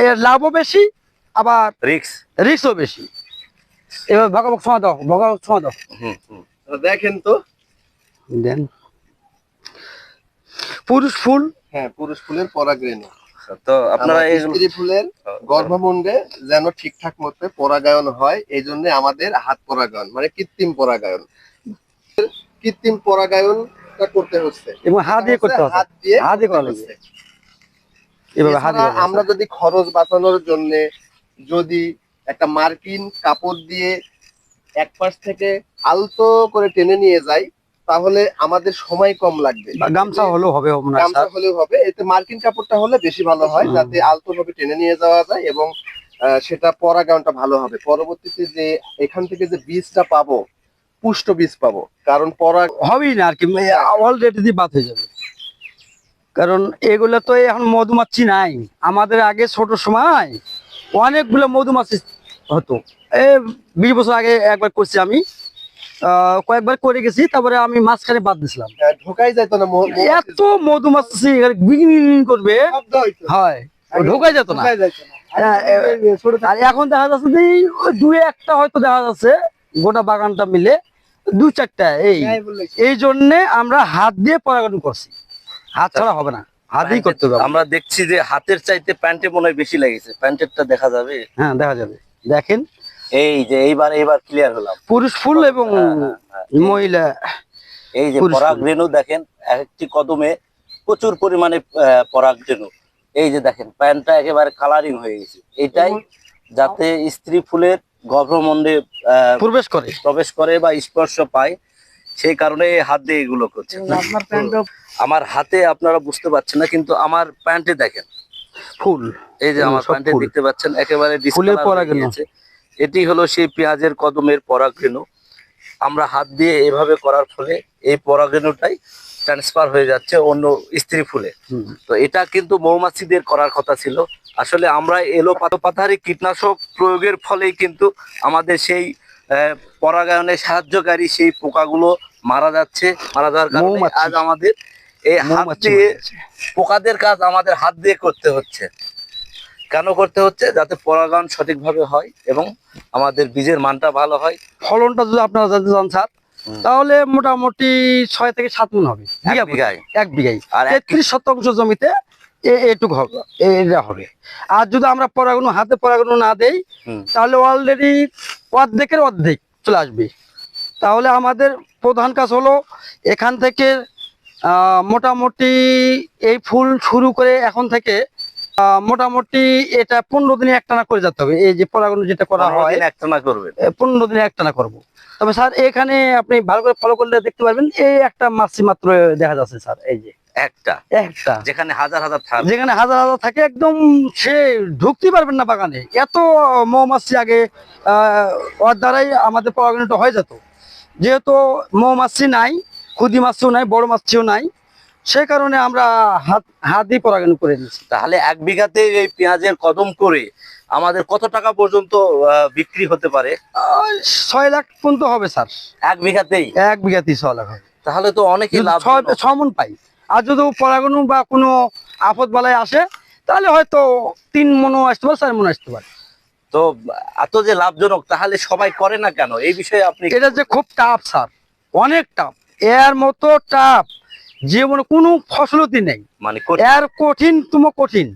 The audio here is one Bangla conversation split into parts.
এর লাভও বেশি, আবার রিস্কও বেশি। এবার ভগাভগ ছোঁয়া দাও, ভগাভগ ছোঁয়া দাও। দেখেন তো, দেন পুরুষ ফুল। হ্যাঁ, পুরুষ ফুলের পরাগরেণু। তো আপনারা এই স্ত্রী ফুলের গর্ভমুণ্ডে যেন ঠিকঠাক মতো পরাগায়ন হয়, এই জন্য আমাদের হাত পরাগায়ন মানে কৃত্রিম পরাগায়ন, কৃত্রিম পরাগায়নটা করতে হচ্ছে এবং হাত দিয়ে করতে হবে, হাত দিয়ে করা লাগবে। এভাবে হাত দিয়ে আমরা যদি খরচ বাঁচানোর জন্য যদি একটা মার্কিন কাপড় দিয়ে এক পাশ থেকে আলতো করে টেনে নিয়ে যাই, তাহলে আমাদের সময় কম লাগবে। গামছা হলেও হবে, গামছা হলেও হবে, এতে মার্কিন কাপড়টা হলে বেশি ভালো হয়, যাতে আলতো ভাবে টেনে নিয়ে যাওয়া যায় এবং সেটা পরাগায়নটা ভালো হবে। পরবর্তীতে যে এখান থেকে যে বীজটা পাবো, পুষ্ট বীজ পাবো, কারণ পরাগ হবেই না আর কি, অলরেডি দিয়ে বাদ হয়ে যাবে। কারণ এগুলো তো এখন মধুমাছি নাই। আমাদের আগে ছোট সময় অনেকগুলো মধুমাছি হতো। 20 বছর আগে একবার করছি আমি, কয়েকবার করে গেছি, তারপরে আমি মাঝখানে বাদ দিছিলাম। ঢোকাই যেত না, এত মধুমাছি করবে, হয় ঢোকাই যেত না। আর এখন দেখা যাচ্ছে যে ওই 2-1টা হয়তো দেখা যাচ্ছে, গোটা বাগানটা মিলে 2-4টা। এই জন্যে আমরা হাত দিয়ে পরাগায়ন করছি, হাত ছাড়া হবে না, হাতেই করতে হবে। আমরা দেখছি যে হাতের চাইতে প্যান্টে মনে হয় বেশি লেগেছে। প্যান্টেরটা দেখা যাবে? হ্যাঁ, দেখা যাবে। দেখেন, এই যে এইবার ক্লিয়ার হলাম। পুরুষ ফুল এবং মহিলা, এই যে পরাগরেণু দেখেন, একটি কদমে প্রচুর পরিমাণে পরাগরেণু। এই যে দেখেন প্যান্টটা একেবারে কালারিং হয়ে গেছে। এটাই যাতে স্ত্রী ফুলের গর্ভমণ্ডে প্রবেশ করে বা স্পর্শ পায়, সেই কারণে হাত দিয়ে এগুলো করছে। আমার হাতে আপনারা বুঝতে পারছেন না, কিন্তু আমার প্যান্টে দেখেন ফুল। এই যে আমার প্যান্টে দেখতে পাচ্ছেন একেবারে ফুলের পরাগরেণু। এটি হলো সেই পেঁয়াজের কদমের পরাগরেণু। আমরা হাত দিয়ে এভাবে করার ফলে এই পরাগরেণুটাই ট্রান্সফার হয়ে যাচ্ছে অন্য স্ত্রী ফুলে। তো এটা কিন্তু মৌমাছিদের করার কথা ছিল। আসলে আমরা এলোপাতারি কীটনাশক প্রয়োগের ফলেই কিন্তু আমাদের সেই পরাগায়নে সাহায্যকারী সেই পোকাগুলো মারা যাচ্ছে। মারা যাওয়ার কারণে আজ আমাদের এই হাত দিয়ে পোকাদের কাজ আমাদের হাত দিয়ে করতে হচ্ছে। কেন করতে হচ্ছে? যাতে পরাগায়ন সঠিকভাবে হয় এবং আমাদের বীজের মানটা ভালো হয়। ফলনটা যদি আপনারা জানতে চান স্যার, তাহলে মোটামুটি 6 থেকে 7 মণ হবে এক বিঘায়। আর 33% জমিতে এটুকু হবে, এটা হবে। আর যদি আমরা হাতে পরাগায়ন না দেই, তাহলে অলরেডি অর্ধেকের অর্ধেক চলে আসবে। তাহলে আমাদের প্রধান কাজ হলো এখান থেকে মোটামুটি এই ফুল শুরু করে এখন থেকে মোটামুটি এটা 15 দিনে একটানা করে যেতে হবে। এই যে পরাগায়ন যেটা করা হয় একটানা করবে, 15 দিনে একটানা করবো। তবে স্যার এখানে আপনি ভালো করে ফলো করলে দেখতে পারবেন, এই একটা মাছি মাত্র দেখা যাচ্ছে স্যার। এই যে একটা যেখানে হাজার হাজার থাকে, একদম সে ঢুকতে পারবেন না বাগানে। এত মৌমাছি আগে ওর দ্বারাই আমাদের পরাগায়নটা হয়ে যেত। যেহেতু মৌমাছি নাই, ক্ষুদি মাছিও নাই, বড় মাছিও নাই, সে কারণে আমরা হাত দিয়ে পরাগায়ন করে দিচ্ছি। তাহলে 1 বিঘাতে এই পেঁয়াজের কদম করে আমাদের কত টাকা পর্যন্ত বিক্রি হতে পারে? 6 লাখ পর্যন্ত হবে স্যার। 1 বিঘাতেই? 1 বিঘাতেই 6 লাখ হবে। তাহলে তো অনেকই লাভ। 6 মণ পাই। আর যদি পরাগায়ন বা কোনো আপদ বালাই আসে, তাহলে হয়তো 3 মণও আসতে পারে, 4 মণ আসতে পারে। তো এত যে লাভজনক, তাহলে সবাই করে না কেন? এই বিষয়ে আপনি। এটা যে খুব টাফ স্যার, অনেক টাফ। এর মতো টাফ জীবনে কোনো ফসলতি নেই। মানে এর কঠিন,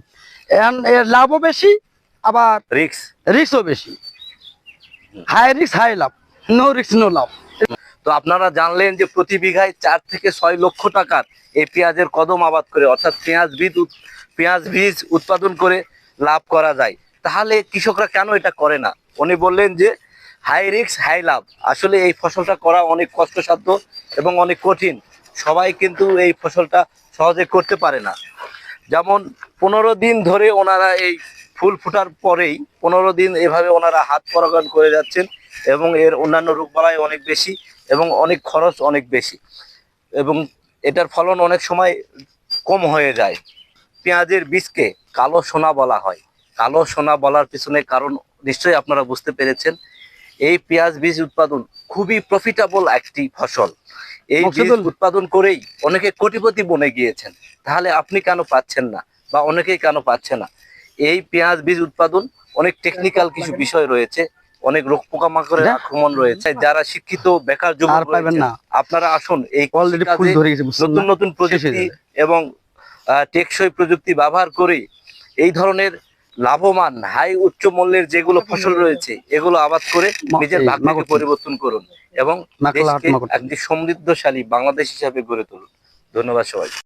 এর লাভও বেশি, আবার রিস্কও বেশি। হাই রিস্ক হাই লাভ, নো রিস্ক নো লাভ। তো আপনারা জানলেন যে প্রতি বিঘায় 4 থেকে 6 লক্ষ টাকার এই পেঁয়াজের কদম আবাদ করে, অর্থাৎ পেঁয়াজ বীজ উৎপাদন করে লাভ করা যায়। তাহলে কৃষকরা কেন এটা করে না? উনি বললেন যে হাই রিস্ক হাই লাভ। আসলে এই ফসলটা করা অনেক কষ্টসাধ্য এবং অনেক কঠিন। সবাই কিন্তু এই ফসলটা সহজে করতে পারে না। যেমন 15 দিন ধরে ওনারা এই ফুল ফোটার পরেই 15 দিন এভাবে ওনারা হাত পরাগায়ন করে যাচ্ছেন, এবং এর অন্যান্য রোগবালাই অনেক বেশি এবং অনেক খরচ অনেক বেশি, এবং এটার ফলন অনেক সময় কম হয়ে যায়। পেঁয়াজের বীজকে কালো সোনা বলা হয়। কালো সোনা বলার পিছনে কারণ নিশ্চয়ই আপনারা বুঝতে পেরেছেন। এই পেঁয়াজ বীজ উৎপাদন খুবই প্রফিটেবল একটি ফসল। এই বীজ উৎপাদন করেই অনেকে কোটিপতি বনে গিয়েছেন। তাহলে আপনি কেন পাচ্ছেন না, বা অনেকেই কেন পাচ্ছে না? এই পেঁয়াজ বীজ উৎপাদন অনেক টেকনিক্যাল কিছু বিষয় রয়েছে, অনেক রোগ পোকামাকড়ের আক্রমণ রয়েছে। যারা শিক্ষিত বেকার যুবক আর পাবেন রয়েছেন, না। আপনারা আসুন এই অলরেডি ফুল কৃষিকাজে ধরে গেছে, বুঝছেন নতুন না? নতুন শেষ হয়ে প্রযুক্তি যাবে। এবং টেকসই প্রযুক্তি ব্যবহার করে এই ধরনের লাভবান হাই উচ্চ মূল্যের যেগুলো ফসল রয়েছে এগুলো আবাদ করে নিজের এই ভাগ্যকে মাগো- পরিবর্তন করুন এবং মাকড়া হাট দেশকে মাকড়। একটি সমৃদ্ধশালী বাংলাদেশ হিসাবে গড়ে তুলুন। ধন্যবাদ সবাই।